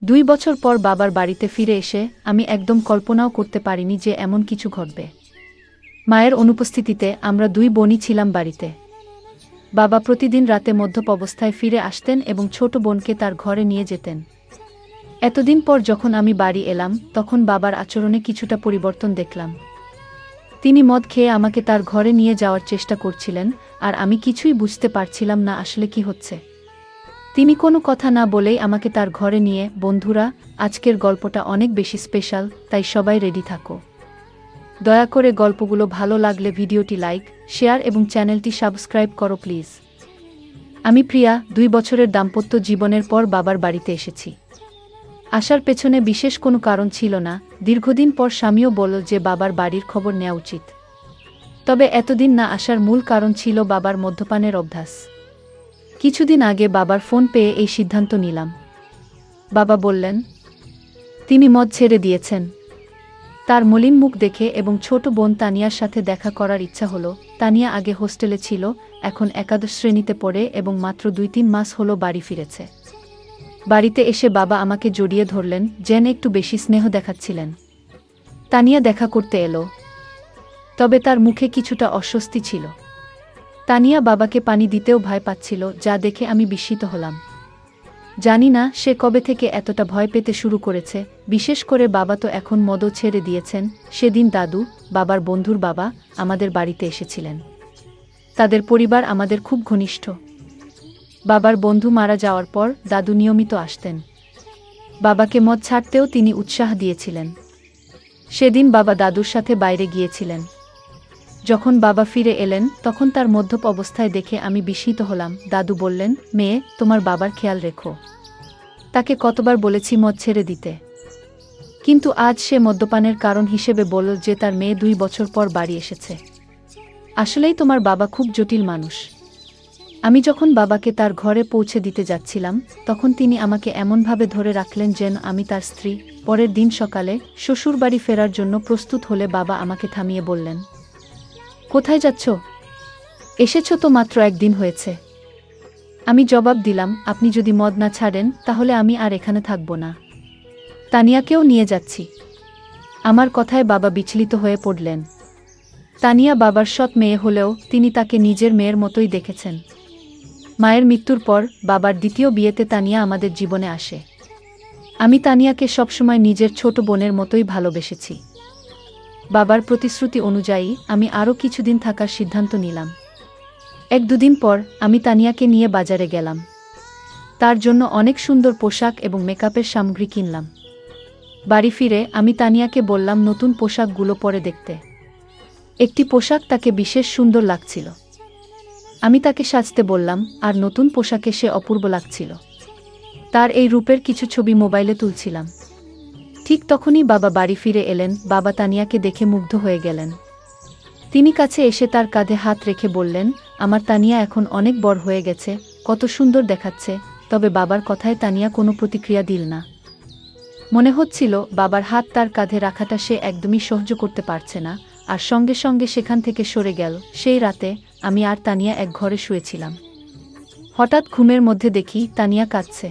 2 বছর পর বাবার বাড়িতে ফিরে এসে আমি একদম কল্পনাও করতে পারিনি যে এমন কিছু ঘটবে। মায়ের অনুপস্থিতিতে আমরা 2 বোনই ছিলাম বাড়িতে। বাবা প্রতিদিন রাতে মদ্যপ অবস্থায় ফিরে আসতেন এবং ছোট বোনকে তার ঘরে নিয়ে যেতেন। এতদিন পর যখন আমি বাড়ি এলাম তখন বাবার আচরণে কিছুটা পরিবর্তন দেখলাম। তিনি মদ খেয়ে আমাকে তার ঘরে নিয়ে যাওয়ার চেষ্টা করছিলেন, আর আমি কিছুই বুঝতে পারছিলাম না আসলে কি হচ্ছে। তিনি কোনো কথা না বলেই আমাকে তার ঘরে নিয়ে। বন্ধুরা, আজকের গল্পটা অনেক বেশি স্পেশাল, তাই সবাই রেডি থাকো। দয়া করে গল্পগুলো ভালো লাগলে ভিডিওটি লাইক, শেয়ার এবং চ্যানেলটি সাবস্ক্রাইব করো প্লিজ। আমি প্রিয়া, 2 বছরের দাম্পত্য জীবনের পর বাবার বাড়িতে এসেছি। আসার পেছনে বিশেষ কোনো কারণ ছিল না। দীর্ঘদিন পর স্বামীও বলল যে বাবার বাড়ির খবর নেওয়া উচিত। তবে এতদিন না আসার মূল কারণ ছিল বাবার মদ্যপানের অভ্যাস। কিছুদিন আগে বাবার ফোন পেয়ে এই সিদ্ধান্ত নিলাম। বাবা বললেন তিনি মদ ছেড়ে দিয়েছেন। তার মলিন মুখ দেখে এবং ছোট বোন তানিয়ার সাথে দেখা করার ইচ্ছা হলো। তানিয়া আগে হোস্টেলে ছিল, এখন একাদশ শ্রেণীতে পড়ে এবং মাত্র 2-3 মাস হলো বাড়ি ফিরেছে। বাড়িতে এসে বাবা আমাকে জড়িয়ে ধরলেন, যেন একটু বেশি স্নেহ দেখাচ্ছিলেন। তানিয়া দেখা করতে এলো, তবে তার মুখে কিছুটা অস্বস্তি ছিল। তানিয়া বাবাকে পানি দিতেও ভয় পাচ্ছিল, যা দেখে আমি বিস্মিত হলাম। জানি না সে কবে থেকে এতটা ভয় পেতে শুরু করেছে, বিশেষ করে বাবা তো এখন মদও ছেড়ে দিয়েছেন। সেদিন দাদু, বাবার বন্ধুর বাবা, আমাদের বাড়িতে এসেছিলেন। তাদের পরিবার আমাদের খুব ঘনিষ্ঠ। বাবার বন্ধু মারা যাওয়ার পর দাদু নিয়মিত আসতেন। বাবাকে মদ ছাড়তেও তিনি উৎসাহ দিয়েছিলেন। সেদিন বাবা দাদুর সাথে বাইরে গিয়েছিলেন। যখন বাবা ফিরে এলেন তখন তার মদ্যপ অবস্থায় দেখে আমি বিস্মিত হলাম। দাদু বললেন, মেয়ে, তোমার বাবার খেয়াল রেখো। তাকে কতবার বলেছি মদ ছেড়ে দিতে, কিন্তু আজ সে মদ্যপানের কারণ হিসেবে বলল যে তার মেয়ে 2 বছর পর বাড়ি এসেছে। আসলেই তোমার বাবা খুব জটিল মানুষ। আমি যখন বাবাকে তার ঘরে পৌঁছে দিতে যাচ্ছিলাম তখন তিনি আমাকে এমনভাবে ধরে রাখলেন যেন আমি তার স্ত্রী। পরের দিন সকালে শ্বশুরবাড়ি ফেরার জন্য প্রস্তুত হলে বাবা আমাকে থামিয়ে বললেন, কোথায় যাচ্ছ? এসেছ তো মাত্র 1 দিন হয়েছে। আমি জবাব দিলাম, আপনি যদি মদ না ছাড়েন তাহলে আমি আর এখানে থাকব না। তানিয়াকেও নিয়ে যাচ্ছি। আমার কথায় বাবা বিচলিত হয়ে পড়লেন। তানিয়া বাবার সৎ মেয়ে হলেও তিনি তাকে নিজের মেয়ের মতোই দেখেছেন। মায়ের মৃত্যুর পর বাবার দ্বিতীয় বিয়েতে তানিয়া আমাদের জীবনে আসে। আমি তানিয়াকে সবসময় নিজের ছোট বোনের মতোই ভালোবেসেছি। বাবার প্রতিশ্রুতি অনুযায়ী আমি আরও কিছুদিন থাকার সিদ্ধান্ত নিলাম। 1-2 দিন পর আমি তানিয়াকে নিয়ে বাজারে গেলাম। তার জন্য অনেক সুন্দর পোশাক এবং মেকআপের সামগ্রী কিনলাম। বাড়ি ফিরে আমি তানিয়াকে বললাম নতুন পোশাকগুলো পরে দেখতে। একটি পোশাক তাকে বিশেষ সুন্দর লাগছিল। আমি তাকে সাজতে বললাম, আর নতুন পোশাকে সে অপূর্ব লাগছিল। তার এই রূপের কিছু ছবি মোবাইলে তুলছিলাম। ঠিক তখনই বাবা বাড়ি ফিরে এলেন। বাবা তানিয়াকে দেখে মুগ্ধ হয়ে গেলেন। তিনি কাছে এসে তার কাঁধে হাত রেখে বললেন, আমার তানিয়া এখন অনেক বড় হয়ে গেছে, কত সুন্দর দেখাচ্ছে। তবে বাবার কথায় তানিয়া কোনো প্রতিক্রিয়া দিল না। মনে হচ্ছিল বাবার হাত তার কাঁধে রাখাটা সে একদমই সহ্য করতে পারছে না, আর সঙ্গে সঙ্গে সেখান থেকে সরে গেল। সেই রাতে আমি আর তানিয়া এক ঘরে শুয়েছিলাম। হঠাৎ ঘুমের মধ্যে দেখি তানিয়া কাঁদছে।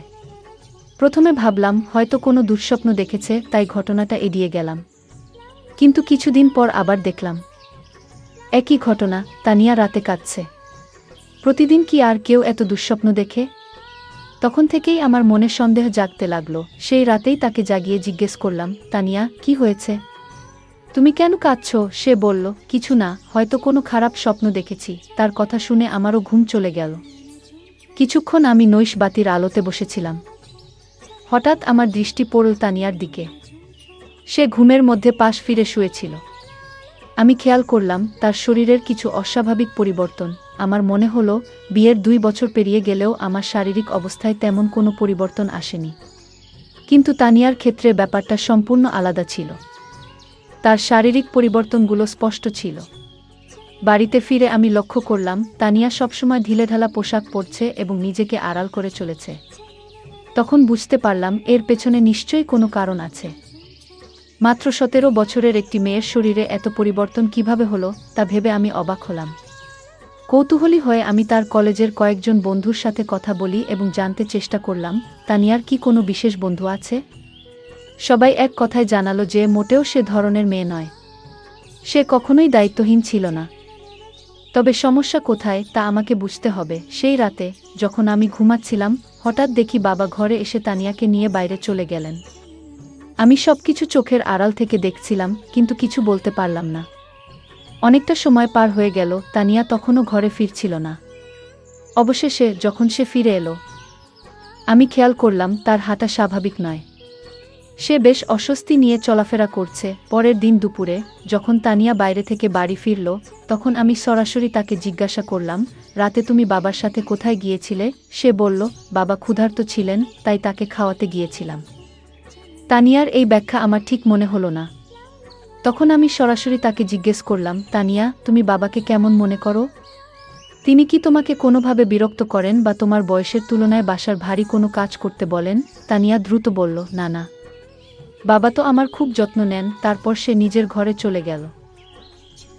প্রথমে ভাবলাম হয়তো কোনো দুঃস্বপ্ন দেখেছে, তাই ঘটনাটা এড়িয়ে গেলাম। কিন্তু কিছুদিন পর আবার দেখলাম একই ঘটনা, তানিয়া রাতে কাঁদছে। প্রতিদিন কি আর কেউ এত দুঃস্বপ্ন দেখে? তখন থেকেই আমার মনে সন্দেহ জাগতে লাগলো। সেই রাতেই তাকে জাগিয়ে জিজ্ঞেস করলাম, তানিয়া, কি হয়েছে? তুমি কেন কাঁদছো? সে বলল, কিছু না, হয়তো কোনো খারাপ স্বপ্ন দেখেছি। তার কথা শুনে আমারও ঘুম চলে গেল। কিছুক্ষণ আমি নৈশ বাতির আলোতে বসেছিলাম। হঠাৎ আমার দৃষ্টি পড়ল তানিয়ার দিকে। সে ঘুমের মধ্যে পাশ ফিরে শুয়েছিল। আমি খেয়াল করলাম তার শরীরের কিছু অস্বাভাবিক পরিবর্তন। আমার মনে হলো বিয়ের 2 বছর পেরিয়ে গেলেও আমার শারীরিক অবস্থায় তেমন কোনো পরিবর্তন আসেনি। কিন্তু তানিয়ার ক্ষেত্রে ব্যাপারটা সম্পূর্ণ আলাদা ছিল। তার শারীরিক পরিবর্তনগুলো স্পষ্ট ছিল। বাড়িতে ফিরে আমি লক্ষ্য করলাম তানিয়া সবসময় ঢিলেঢালা পোশাক পরছে এবং নিজেকে আড়াল করে চলেছে। তখন বুঝতে পারলাম এর পেছনে নিশ্চয়ই কোনো কারণ আছে। মাত্র 17 বছরের একটি মেয়ের শরীরে এত পরিবর্তন কিভাবে হলো তা ভেবে আমি অবাক হলাম। কৌতূহলী হয়ে আমি তার কলেজের কয়েকজন বন্ধুর সাথে কথা বলি এবং জানতে চেষ্টা করলাম তানিয়ার কি কোনো বিশেষ বন্ধু আছে। সবাই এক কথায় জানালো যে মোটেও সে ধরনের মেয়ে নয়। সে কখনোই দায়িত্বহীন ছিল না। তবে সমস্যা কোথায় তা আমাকে বুঝতে হবে। সেই রাতে যখন আমি ঘুমাচ্ছিলাম, হঠাৎ দেখি বাবা ঘরে এসে তানিয়াকে নিয়ে বাইরে চলে গেলেন। আমি সবকিছু চোখের আড়াল থেকে দেখছিলাম, কিন্তু কিছু বলতে পারলাম না। অনেকটা সময় পার হয়ে গেল, তানিয়া তখনও ঘরে ফিরছিল না। অবশেষে যখন সে ফিরে এলো, আমি খেয়াল করলাম তার হাঁটা স্বাভাবিক নয়। সে বেশ অস্বস্তি নিয়ে চলাফেরা করছে। পরের দিন দুপুরে যখন তানিয়া বাইরে থেকে বাড়ি ফিরল, তখন আমি সরাসরি তাকে জিজ্ঞাসা করলাম, রাতে তুমি বাবার সাথে কোথায় গিয়েছিলে? সে বলল, বাবা ক্ষুধার্ত ছিলেন, তাই তাকে খাওয়াতে গিয়েছিলাম। তানিয়ার এই ব্যাখ্যা আমার ঠিক মনে হলো না। তখন আমি সরাসরি তাকে জিজ্ঞেস করলাম, তানিয়া, তুমি বাবাকে কেমন মনে করো? তিনি কি তোমাকে কোনোভাবে বিরক্ত করেন বা তোমার বয়সের তুলনায় বাসার ভারী কোনো কাজ করতে বলেন? তানিয়া দ্রুত বলল, না না, বাবা তো আমার খুব যত্ন নেন। তারপর সে নিজের ঘরে চলে গেল।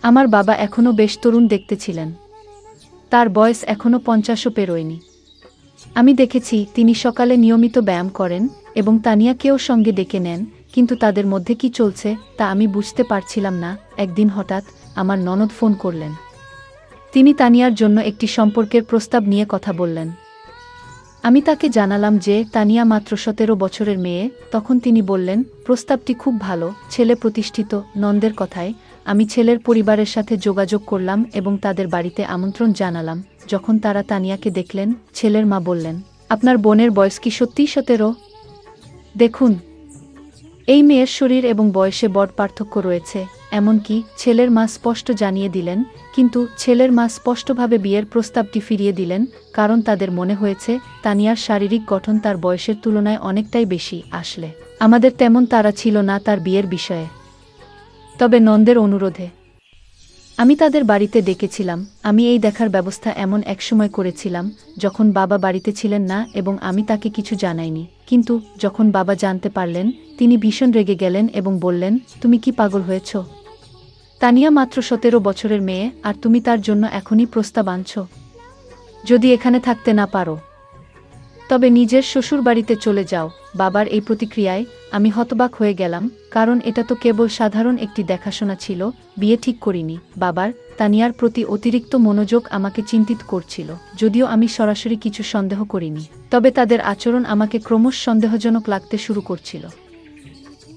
আমার বাবা এখনও বেশ তরুণ দেখতে ছিলেন। তার বয়স এখনও 50ও পেরোয়নি। আমি দেখেছি তিনি সকালে নিয়মিত ব্যায়াম করেন এবং তানিয়াকেও সঙ্গে ডেকে নেন, কিন্তু তাদের মধ্যে কি চলছে তা আমি বুঝতে পারছিলাম না। একদিন হঠাৎ আমার ননদ ফোন করলেন। তিনি তানিয়ার জন্য একটি সম্পর্কের প্রস্তাব নিয়ে কথা বললেন। আমি তাকে জানালাম যে তানিয়া মাত্র 17 বছরের মেয়ে। তখন তিনি বললেন, প্রস্তাবটি খুব ভালো, ছেলে প্রতিষ্ঠিত। নন্দের কথায় আমি ছেলের পরিবারের সাথে যোগাযোগ করলাম এবং তাদের বাড়িতে আমন্ত্রণ জানালাম। যখন তারা তানিয়াকে দেখলেন, ছেলের মা বললেন, আপনার বোনের বয়স কি সত্যিই 17? দেখুন, এই মেয়ের শরীর এবং বয়সে বড় পার্থক্য রয়েছে। এমনকি ছেলের মা স্পষ্ট জানিয়ে দিলেন, কিন্তু ছেলের মা স্পষ্টভাবে বিয়ের প্রস্তাবটি ফিরিয়ে দিলেন, কারণ তাদের মনে হয়েছে তানিয়ার শারীরিক গঠন তার বয়সের তুলনায় অনেকটাই বেশি। আসলে আমাদের তেমন তাড়া ছিল না তার বিয়ের বিষয়ে। তবে নন্দের অনুরোধে আমি তাদের বাড়িতে ডেকেছিলাম। আমি এই দেখার ব্যবস্থা এমন এক সময় করেছিলাম যখন বাবা বাড়িতে ছিলেন না এবং আমি তাকে কিছু জানাইনি। কিন্তু যখন বাবা জানতে পারলেন, তিনি ভীষণ রেগে গেলেন এবং বললেন, তুমি কি পাগল হয়েছ? তানিয়া মাত্র 17 বছরের মেয়ে, আর তুমি তার জন্য এখনই প্রস্তাব আনছ? যদি এখানে থাকতে না পারো, তবে নিজের শ্বশুর বাড়িতে চলে যাও। বাবার এই প্রতিক্রিয়ায় আমি হতবাক হয়ে গেলাম, কারণ এটা তো কেবল সাধারণ একটি দেখাশোনা ছিল, বিয়ে ঠিক করিনি। বাবার তানিয়ার প্রতি অতিরিক্ত মনোযোগ আমাকে চিন্তিত করছিল। যদিও আমি সরাসরি কিছু সন্দেহ করিনি, তবে তাদের আচরণ আমাকে ক্রমশ সন্দেহজনক লাগতে শুরু করছিল।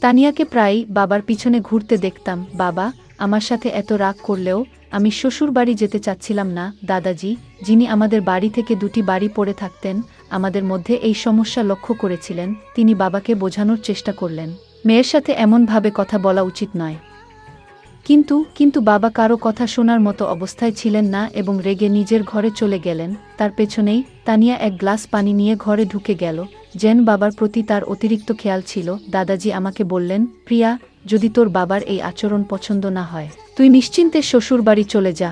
তানিয়াকে প্রায়ই বাবার পিছনে ঘুরতে দেখতাম। বাবা আমার সাথে এত রাগ করলেও আমি শ্বশুর বাড়ি যেতে চাচ্ছিলাম না। দাদাজি, যিনি আমাদের বাড়ি থেকে 2টি বাড়ি পড়ে থাকতেন, আমাদের মধ্যে এই সমস্যা লক্ষ্য করেছিলেন। তিনি বাবাকে বোঝানোর চেষ্টা করলেন, মেয়ের সাথে এমনভাবে কথা বলা উচিত নয়। কিন্তু বাবা কারো কথা শোনার মতো অবস্থায় ছিলেন না এবং রেগে নিজের ঘরে চলে গেলেন। তার পেছনেই তানিয়া এক গ্লাস পানি নিয়ে ঘরে ঢুকে গেল, যেন বাবার প্রতি তার অতিরিক্ত খেয়াল ছিল। দাদাজি আমাকে বললেন, প্রিয়া, যদি তোর বাবার এই আচরণ পছন্দ না হয়, তুই নিশ্চিন্তে শ্বশুর বাড়ি চলে যা।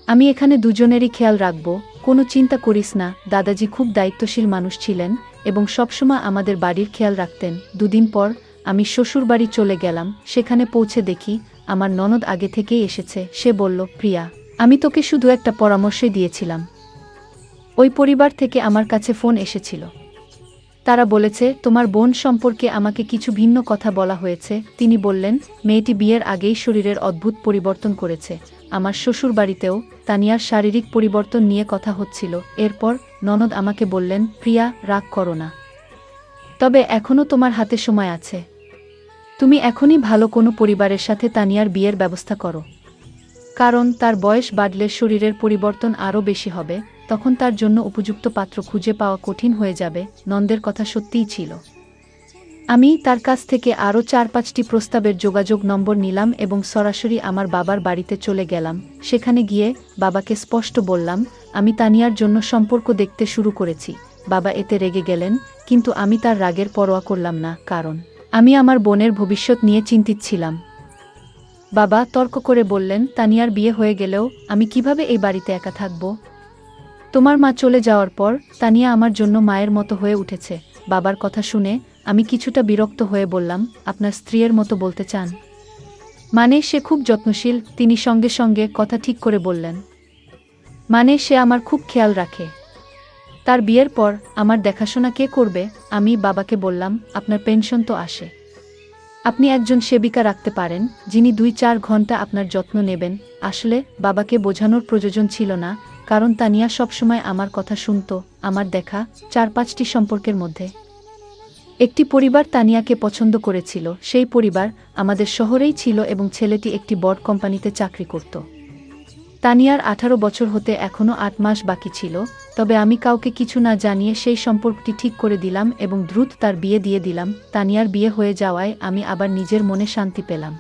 আমি এখানে দুজনেরই খেয়াল রাখব, কোনো চিন্তা করিস না। দাদাজি খুব দায়িত্বশীল মানুষ ছিলেন এবং সবসময় আমাদের বাড়ির খেয়াল রাখতেন। 2 দিন পর আমি শ্বশুর বাড়ি চলে গেলাম। সেখানে পৌঁছে দেখি আমার ননদ আগে থেকেই এসেছে। সে বলল, প্রিয়া, আমি তোকে শুধু একটা পরামর্শই দিয়েছিলাম। ওই পরিবার থেকে আমার কাছে ফোন এসেছিল। তারা বলেছে তোমার বোন সম্পর্কে আমাকে কিছু ভিন্ন কথা বলা হয়েছে। তিনি বললেন, মেয়েটি বিয়ের আগেই শরীরের অদ্ভুত পরিবর্তন করেছে। আমার শ্বশুর বাড়িতেও তানিয়ার শারীরিক পরিবর্তন নিয়ে কথা হচ্ছিল। এরপর ননদ আমাকে বললেন, প্রিয়া, রাগ করো না, তবে এখনও তোমার হাতে সময় আছে। তুমি এখনই ভালো কোনো পরিবারের সাথে তানিয়ার বিয়ের ব্যবস্থা করো, কারণ তার বয়স বাড়লে শরীরের পরিবর্তন আরও বেশি হবে। তখন তার জন্য উপযুক্ত পাত্র খুঁজে পাওয়া কঠিন হয়ে যাবে। নন্দের কথা সত্যিই ছিল। আমি তার কাছ থেকে আরও 4-5টি প্রস্তাবের যোগাযোগ নম্বর নিলাম এবং সরাসরি আমার বাবার বাড়িতে চলে গেলাম। সেখানে গিয়ে বাবাকে স্পষ্ট বললাম, আমি তানিয়ার জন্য সম্পর্ক দেখতে শুরু করেছি। বাবা এতে রেগে গেলেন, কিন্তু আমি তার রাগের পরোয়া করলাম না, কারণ আমি আমার বোনের ভবিষ্যৎ নিয়ে চিন্তিত ছিলাম। বাবা তর্ক করে বললেন, তানিয়ার বিয়ে হয়ে গেলেও আমি কিভাবে এই বাড়িতে একা থাকব? তোমার মা চলে যাওয়ার পর তানিয়া আমার জন্য মায়ের মতো হয়ে উঠেছে। বাবার কথা শুনে আমি কিছুটা বিরক্ত হয়ে বললাম, আপনার স্ত্রীর মতো বলতে চান? মানে সে খুব যত্নশীল। তিনি সঙ্গে সঙ্গে কথা ঠিক করে বললেন, মানে সে আমার খুব খেয়াল রাখে। তার বিয়ের পর আমার দেখাশোনা কে করবে? আমি বাবাকে বললাম, আপনার পেনশন তো আসে, আপনি একজন সেবিকা রাখতে পারেন যিনি 2-4 ঘন্টা আপনার যত্ন নেবেন। আসলে বাবাকে বোঝানোর প্রয়োজন ছিল না, কারণ তানিয়া সবসময় আমার কথা শুনত। আমার দেখা 4-5টি সম্পর্কের মধ্যে একটি পরিবার তানিয়াকে পছন্দ করেছিল। সেই পরিবার আমাদের শহরেই ছিল এবং ছেলেটি একটি বড় কোম্পানিতে চাকরি করত। তানিয়ার 18 বছর হতে এখনও 8 মাস বাকি ছিল, তবে আমি কাউকে কিছু না জানিয়ে সেই সম্পর্কটি ঠিক করে দিলাম এবং দ্রুত তার বিয়ে দিয়ে দিলাম। তানিয়ার বিয়ে হয়ে যাওয়ায় আমি আবার নিজের মনে শান্তি পেলাম।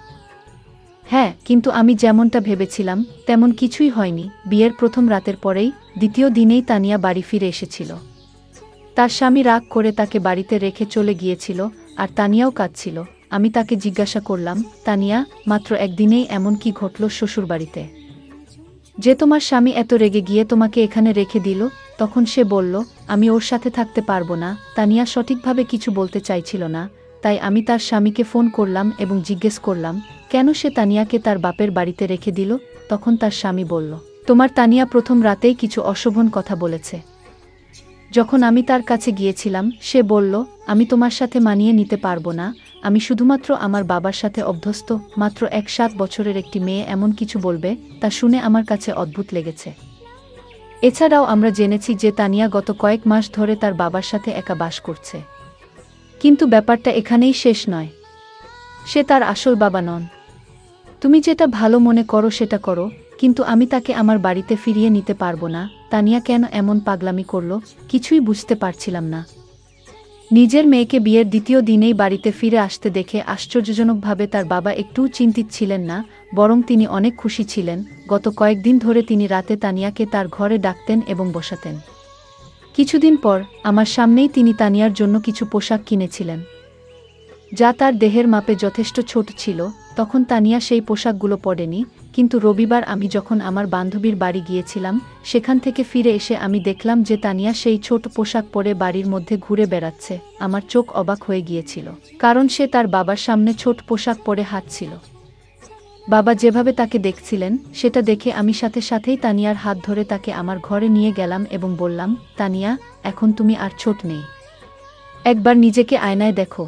হ্যাঁ, কিন্তু আমি যেমনটা ভেবেছিলাম তেমন কিছুই হয়নি। বিয়ের প্রথম রাতের পরেই দ্বিতীয় দিনেই তানিয়া বাড়ি ফিরে এসেছিল। তার স্বামী রাগ করে তাকে বাড়িতে রেখে চলে গিয়েছিল, আর তানিয়াও কাঁদছিল। আমি তাকে জিজ্ঞাসা করলাম, তানিয়া, মাত্র একদিনেই এমন কি ঘটল শ্বশুরবাড়িতে যে তোমার স্বামী এত রেগে গিয়ে তোমাকে এখানে রেখে দিল? তখন সে বলল, আমি ওর সাথে থাকতে পারবো না। তানিয়া সঠিকভাবে কিছু বলতে চাইছিল না, তাই আমি তার স্বামীকে ফোন করলাম এবং জিজ্ঞেস করলাম কেন সে তানিয়াকে তার বাপের বাড়িতে রেখে দিল। তখন তার স্বামী বলল, তোমার তানিয়া প্রথম রাতেই কিছু অশোভন কথা বলেছে। যখন আমি তার কাছে গিয়েছিলাম সে বলল, আমি তোমার সাথে মানিয়ে নিতে পারবো না, আমি শুধুমাত্র আমার বাবার সাথে অভ্যস্ত। মাত্র 7 বছরের একটি মেয়ে এমন কিছু বলবে, তা শুনে আমার কাছে অদ্ভুত লেগেছে। এছাড়াও আমরা জেনেছি যে তানিয়া গত কয়েক মাস ধরে তার বাবার সাথে একা বাস করছে। কিন্তু ব্যাপারটা এখানেই শেষ নয়, সে তার আসল বাবা নন। তুমি যেটা ভালো মনে করো সেটা করো, কিন্তু আমি তাকে আমার বাড়িতে ফিরিয়ে নিতে পারবো না। তানিয়া কেন এমন পাগলামি করল কিছুই বুঝতে পারছিলাম না। নিজের মেয়েকে বিয়ের দ্বিতীয় দিনেই বাড়িতে ফিরে আসতে দেখে আশ্চর্যজনকভাবে তার বাবা একটুও চিন্তিত ছিলেন না, বরং তিনি অনেক খুশি ছিলেন। গত কয়েকদিন ধরে তিনি রাতে তানিয়াকে তার ঘরে ডাকতেন এবং বসাতেন। কিছুদিন পর আমার সামনেই তিনি তানিয়ার জন্য কিছু পোশাক কিনেছিলেন, যা তার দেহের মাপে যথেষ্ট ছোট ছিল। তখন তানিয়া সেই পোশাকগুলো পরেনি, কিন্তু রবিবার আমি যখন আমার বান্ধবীর বাড়ি গিয়েছিলাম সেখান থেকে ফিরে এসে আমি দেখলাম যে তানিয়া সেই ছোট পোশাক পরে বাড়ির মধ্যে ঘুরে বেড়াচ্ছে। আমার চোখ অবাক হয়ে গিয়েছিল, কারণ সে তার বাবার সামনে ছোট পোশাক পরে হাঁটছিল। বাবা যেভাবে তাকে দেখছিলেন সেটা দেখে আমি সাথে সাথেই তানিয়ার হাত ধরে তাকে আমার ঘরে নিয়ে গেলাম এবং বললাম, তানিয়া, এখন তুমি আর ছোট নেই, একবার নিজেকে আয়নায় দেখো।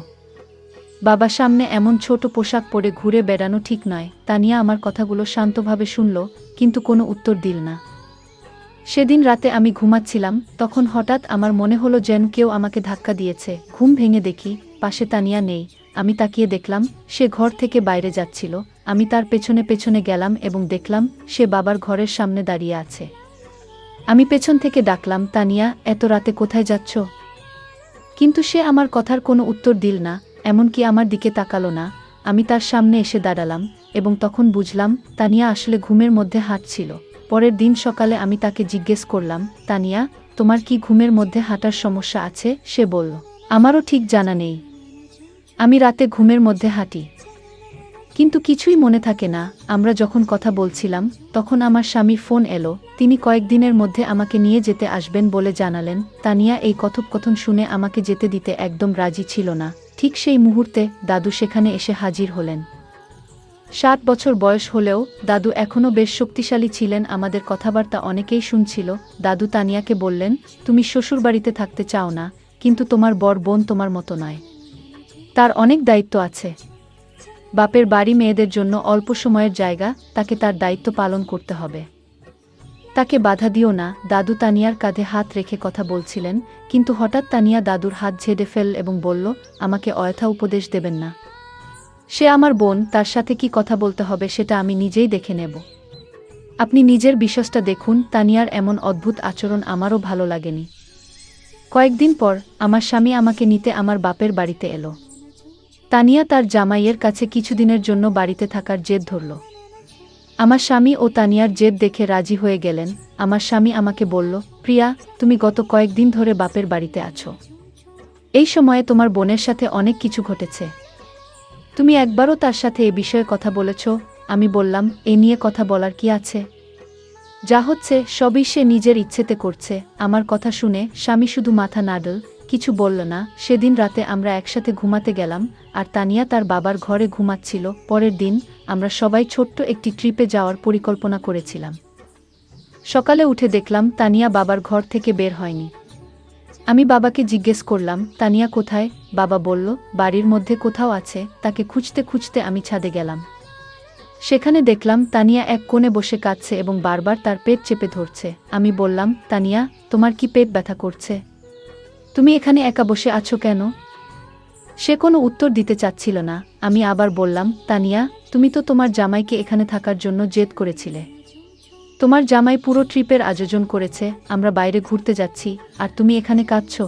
বাবার সামনে এমন ছোট পোশাক পরে ঘুরে বেড়ানো ঠিক নয়। তানিয়া আমার কথাগুলো শান্তভাবে শুনল, কিন্তু কোনো উত্তর দিল না। সেদিন রাতে আমি ঘুমাচ্ছিলাম, তখন হঠাৎ আমার মনে হলো যেন কেউ আমাকে ধাক্কা দিয়েছে। ঘুম ভেঙে দেখি পাশে তানিয়া নেই। আমি তাকিয়ে দেখলাম সে ঘর থেকে বাইরে যাচ্ছিল। আমি তার পেছনে পেছনে গেলাম এবং দেখলাম সে বাবার ঘরের সামনে দাঁড়িয়ে আছে। আমি পেছন থেকে ডাকলাম, তানিয়া, এত রাতে কোথায় যাচ্ছ? কিন্তু সে আমার কথার কোনো উত্তর দিল না, এমনকি আমার দিকে তাকালো না। আমি তার সামনে এসে দাঁড়ালাম এবং তখন বুঝলাম তানিয়া আসলে ঘুমের মধ্যে হাঁটছিল। পরের দিন সকালে আমি তাকে জিজ্ঞেস করলাম, তানিয়া, তোমার কি ঘুমের মধ্যে হাঁটার সমস্যা আছে? সে বলল, আমারও ঠিক জানা নেই, আমি রাতে ঘুমের মধ্যে হাঁটি, কিন্তু কিছুই মনে থাকে না। আমরা যখন কথা বলছিলাম তখন আমার স্বামীর ফোন এলো। তিনি কয়েকদিনের মধ্যে আমাকে নিয়ে যেতে আসবেন বলে জানালেন। তানিয়া এই কথোপকথন শুনে আমাকে যেতে দিতে একদম রাজি ছিল না। ঠিক সেই মুহূর্তে দাদু সেখানে এসে হাজির হলেন। 7 বছর বয়স হলেও দাদু এখনও বেশ শক্তিশালী ছিলেন। আমাদের কথাবার্তা অনেকেই শুনছিল। দাদু তানিয়াকে বললেন, তুমি শ্বশুরবাড়িতে থাকতে চাও না, কিন্তু তোমার বড় বোন তোমার মতো নয়, তার অনেক দায়িত্ব আছে। বাপের বাড়ি মেয়েদের জন্য অল্প সময়ের জায়গা, তাকে তার দায়িত্ব পালন করতে হবে, তাকে বাধা দিও না। দাদু তানিয়ার কাঁধে হাত রেখে কথা বলছিলেন, কিন্তু হঠাৎ তানিয়া দাদুর হাত ঝেড়ে ফেল এবং বলল, আমাকে অযথা উপদেশ দেবেন না, সে আমার বোন, তার সাথে কি কথা বলতে হবে সেটা আমি নিজেই দেখে নেব। আপনি নিজের বিশ্বাসটা দেখুন। তানিয়ার এমন অদ্ভুত আচরণ আমারও ভালো লাগেনি। কয়েকদিন পর আমার স্বামী আমাকে নিতে আমার বাপের বাড়িতে এলো। তানিয়া তার জামাইয়ের কাছে কিছুদিনের জন্য বাড়িতে থাকার জেদ ধরল। আমার স্বামী ও তানিয়ার জেদ দেখে রাজি হয়ে গেলেন। আমার স্বামী আমাকে বলল, প্রিয়া, তুমি গত কয়েকদিন ধরে বাপের বাড়িতে আছো। এই সময়ে তোমার বোনের সাথে অনেক কিছু ঘটেছে। তুমি একবারও তার সাথে এ বিষয়ে কথা বলেছ? আমি বললাম, এ নিয়ে কথা বলার কি আছে? যা হচ্ছে সবই সে নিজের ইচ্ছেতে করছে। আমার কথা শুনে স্বামী শুধু মাথা নাড়ল, কিছু বলল না। সেদিন রাতে আমরা একসাথে ঘুমাতে গেলাম, আর তানিয়া তার বাবার ঘরে ঘুমাচ্ছিল। পরের দিন আমরা সবাই ছোট্ট একটি ট্রিপে যাওয়ার পরিকল্পনা করেছিলাম। সকালে উঠে দেখলাম তানিয়া বাবার ঘর থেকে বের হয়নি। আমি বাবাকে জিজ্ঞেস করলাম, তানিয়া কোথায়? বাবা বলল, বাড়ির মধ্যে কোথাও আছে। তাকে খুঁজতে খুঁজতে আমি ছাদে গেলাম। সেখানে দেখলাম তানিয়া এক কোণে বসে কাঁদছে এবং বারবার তার পেট চেপে ধরছে। আমি বললাম, তানিয়া, তোমার কি পেট ব্যথা করছে? তুমি এখানে একা বসে আছো কেন? সে কোনো উত্তর দিতে চাচ্ছিল না। আমি আবার বললাম, তানিয়া, তুমি তো তোমার জামাইকে এখানে থাকার জন্য জেদ করেছিলে। তোমার জামাই পুরো ট্রিপের আয়োজন করেছে, আমরা বাইরে ঘুরতে যাচ্ছি, আর তুমি এখানে কাঁদছো।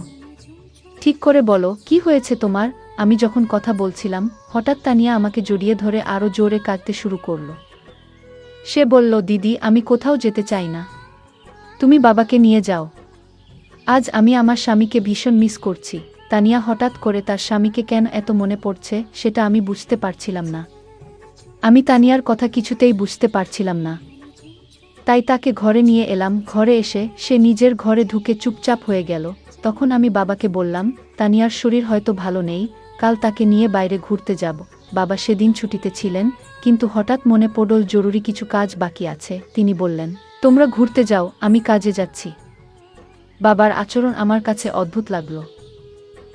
ঠিক করে বলো, কি হয়েছে তোমার? আমি যখন কথা বলছিলাম, হঠাৎ তানিয়া আমাকে জড়িয়ে ধরে আরও জোরে কাঁদতে শুরু করল। সে বলল, দিদি, আমি কোথাও যেতে চাই না। তুমি বাবাকে নিয়ে যাও। আজ আমি আমার স্বামীকে ভীষণ মিস করছি। তানিয়া হঠাৎ করে তার স্বামীকে কেন এত মনে পড়ছে সেটা আমি বুঝতে পারছিলাম না। আমি তানিয়ার কথা কিছুতেই বুঝতে পারছিলাম না। তাই তাকে ঘরে নিয়ে এলাম। ঘরে এসে সে নিজের ঘরে ঢুকে চুপচাপ হয়ে গেল। তখন আমি বাবাকে বললাম, তানিয়ার শরীর হয়তো ভালো নেই, কাল তাকে নিয়ে বাইরে ঘুরতে যাব। বাবা সেদিন ছুটিতে ছিলেন, কিন্তু হঠাৎ মনে পড়ল জরুরি কিছু কাজ বাকি আছে। তিনি বললেন, তোমরা ঘুরতে যাও, আমি কাজে যাচ্ছি। বাবার আচরণ আমার কাছে অদ্ভুত লাগল।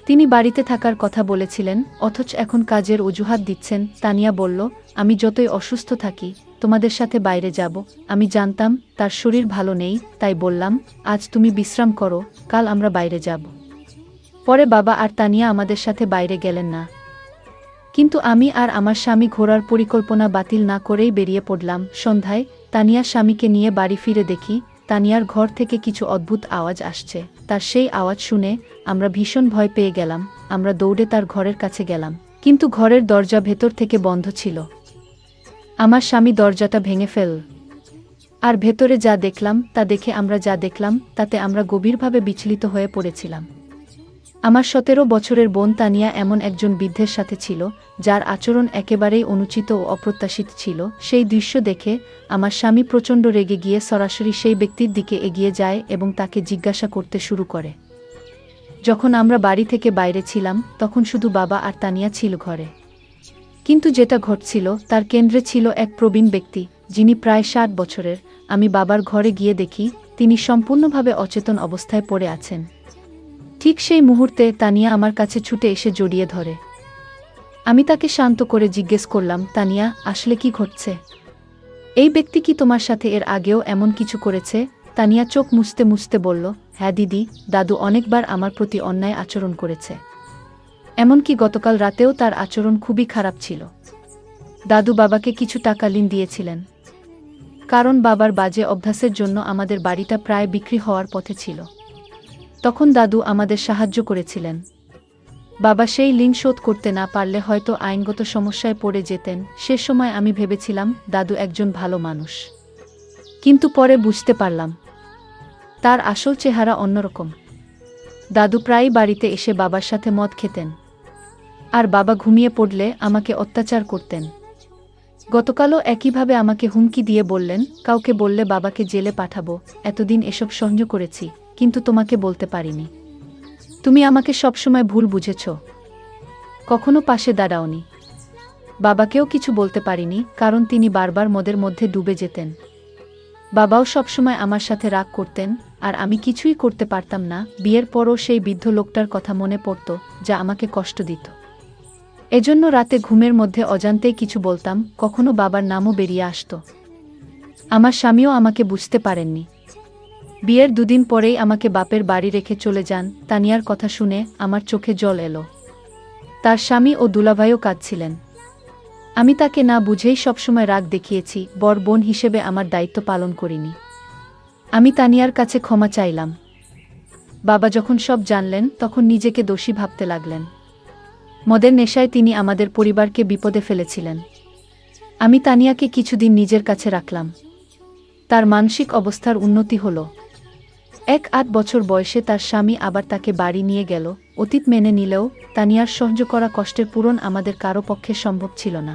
তিনি বাড়িতে থাকার কথা বলেছিলেন, অথচ এখন কাজের অজুহাত দিচ্ছেন। তানিয়া বলল, আমি যতই অসুস্থ থাকি, তোমাদের সাথে বাইরে যাব। আমি জানতাম তার শরীর ভালো নেই, তাই বললাম, আজ তুমি বিশ্রাম করো, কাল আমরা বাইরে যাব। পরে বাবা আর তানিয়া আমাদের সাথে বাইরে গেলেন না। কিন্তু আমি আর আমার স্বামী ঘোরার পরিকল্পনা বাতিল না করেই বেরিয়ে পড়লাম। সন্ধ্যায় তানিয়ার স্বামীকে নিয়ে বাড়ি ফিরে দেখি তানিয়ার ঘর থেকে কিছু অদ্ভুত আওয়াজ আসছে। তার সেই আওয়াজ শুনে আমরা ভীষণ ভয় পেয়ে গেলাম। আমরা দৌড়ে তার ঘরের কাছে গেলাম, কিন্তু ঘরের দরজা ভেতর থেকে বন্ধ ছিল। আমার স্বামী দরজাটা ভেঙে ফেলল, আর ভেতরে যা দেখলাম তা দেখে আমরা যা দেখলাম তাতে আমরা গভীরভাবে বিচলিত হয়ে পড়েছিলাম। আমার 17 বছরের বোন তানিয়া এমন একজন বৃদ্ধের সাথে ছিল, যার আচরণ একেবারেই অনুচিত ও অপ্রত্যাশিত ছিল। সেই দৃশ্য দেখে আমার স্বামী প্রচণ্ড রেগে গিয়ে সরাসরি সেই ব্যক্তির দিকে এগিয়ে যায় এবং তাকে জিজ্ঞাসা করতে শুরু করে। যখন আমরা বাড়ি থেকে বাইরে ছিলাম, তখন শুধু বাবা আর তানিয়া ছিল ঘরে। কিন্তু যেটা ঘটছিল তার কেন্দ্রে ছিল এক প্রবীণ ব্যক্তি, যিনি প্রায় 60 বছরের। আমি বাবার ঘরে গিয়ে দেখি তিনি সম্পূর্ণভাবে অচেতন অবস্থায় পড়ে আছেন। ঠিক সেই মুহূর্তে তানিয়া আমার কাছে ছুটে এসে জড়িয়ে ধরে। আমি তাকে শান্ত করে জিজ্ঞেস করলাম, তানিয়া, আসলে কি ঘটছে? এই ব্যক্তি কি তোমার সাথে এর আগেও এমন কিছু করেছে? তানিয়া চোখ মুছতে মুছতে বলল, হ্যাঁ দিদি, দাদু অনেকবার আমার প্রতি অন্যায় আচরণ করেছে। এমনকি গতকাল রাতেও তার আচরণ খুবই খারাপ ছিল। দাদু বাবাকে কিছু টাকা ঋণ দিয়েছিলেন, কারণ বাবার বাজে অভ্যাসের জন্য আমাদের বাড়িটা প্রায় বিক্রি হওয়ার পথে ছিল। তখন দাদু আমাদের সাহায্য করেছিলেন। বাবা সেই ঋণ শোধ করতে না পারলে হয়তো আইনগত সমস্যায় পড়ে যেতেন। সে সময় আমি ভেবেছিলাম দাদু একজন ভালো মানুষ, কিন্তু পরে বুঝতে পারলাম তার আসল চেহারা অন্যরকম। দাদু প্রায়ই বাড়িতে এসে বাবার সাথে মদ খেতেন, আর বাবা ঘুমিয়ে পড়লে আমাকে অত্যাচার করতেন। গতকালও একইভাবে আমাকে হুমকি দিয়ে বললেন, কাউকে বললে বাবাকে জেলে পাঠাবো। এতদিন এসব সহ্য করেছি, কিন্তু তোমাকে বলতে পারিনি। তুমি আমাকে সবসময় ভুল বুঝেছ, কখনো পাশে দাঁড়াওনি। বাবাকেও কিছু বলতে পারিনি, কারণ তিনি বারবার মদের মধ্যে ডুবে যেতেন। বাবাও সবসময় আমার সাথে রাগ করতেন, আর আমি কিছুই করতে পারতাম না। বিয়ের পরও সেই বৃদ্ধ লোকটার কথা মনে পড়ত, যা আমাকে কষ্ট দিত। এজন্য রাতে ঘুমের মধ্যে অজান্তেই কিছু বলতাম, কখনো বাবার নামও বেরিয়ে আসত। আমার স্বামীও আমাকে বুঝতে পারেননি। বিয়ের দুদিন পরেই আমাকে বাপের বাড়ি রেখে চলে যান। তানিয়ার কথা শুনে আমার চোখে জল এলো। তার স্বামী ও দুলাভাইও কাঁদছিলেন। আমি তাকে না বুঝেই সবসময় রাগ দেখিয়েছি, বড় বোন হিসেবে আমার দায়িত্ব পালন করিনি। আমি তানিয়ার কাছে ক্ষমা চাইলাম। বাবা যখন সব জানলেন, তখন নিজেকে দোষী ভাবতে লাগলেন। মদের নেশায় তিনি আমাদের পরিবারকে বিপদে ফেলেছিলেন। আমি তানিয়াকে কিছুদিন নিজের কাছে রাখলাম। তার মানসিক অবস্থার উন্নতি হলো। 8 বছর বয়সে তার স্বামী আবার তাকে বাড়ি নিয়ে গেল। অতীত মেনে নিলেও তানিয়ার সহ্য করা কষ্টের পূরণ আমাদের কারো পক্ষে সম্ভব ছিল না।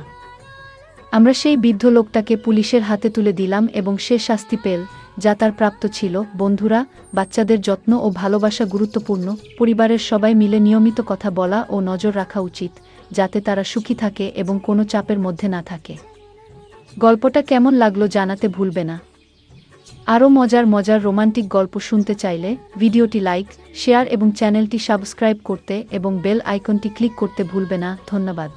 আমরা সেই বৃদ্ধ লোকটাকে পুলিশের হাতে তুলে দিলাম এবং সে শাস্তি পেল, যা তার প্রাপ্ত ছিল। বন্ধুরা, বাচ্চাদের যত্ন ও ভালোবাসা গুরুত্বপূর্ণ। পরিবারের সবাই মিলে নিয়মিত কথা বলা ও নজর রাখা উচিত, যাতে তারা সুখী থাকে এবং কোনো চাপের মধ্যে না থাকে। গল্পটা কেমন লাগলো জানাতে ভুলবে না। আরও মজার মজার রোমান্টিক গল্প শুনতে চাইলে ভিডিওটি লাইক, শেয়ার এবং চ্যানেলটি সাবস্ক্রাইব করতে এবং বেল আইকনটি ক্লিক করতে ভুলবে না। ধন্যবাদ।